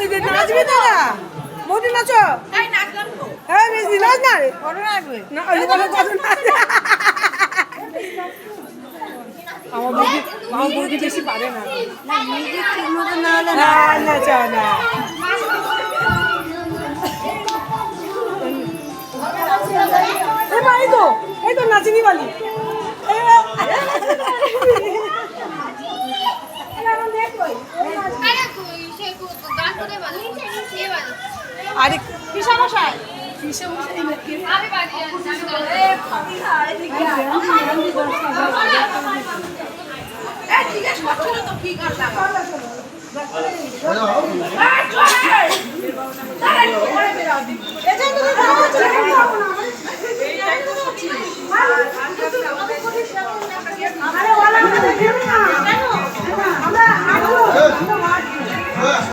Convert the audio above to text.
নাচবি তোরা মোদি নাচো হ্যাঁ বেশি নাচ না রে না আমার বৌদি বেশি পারে না নাচা না এই তো নাচিনি বালি আরে কিসা মশাই আমি জিজ্ঞেস করছিল তো কি গান লাগা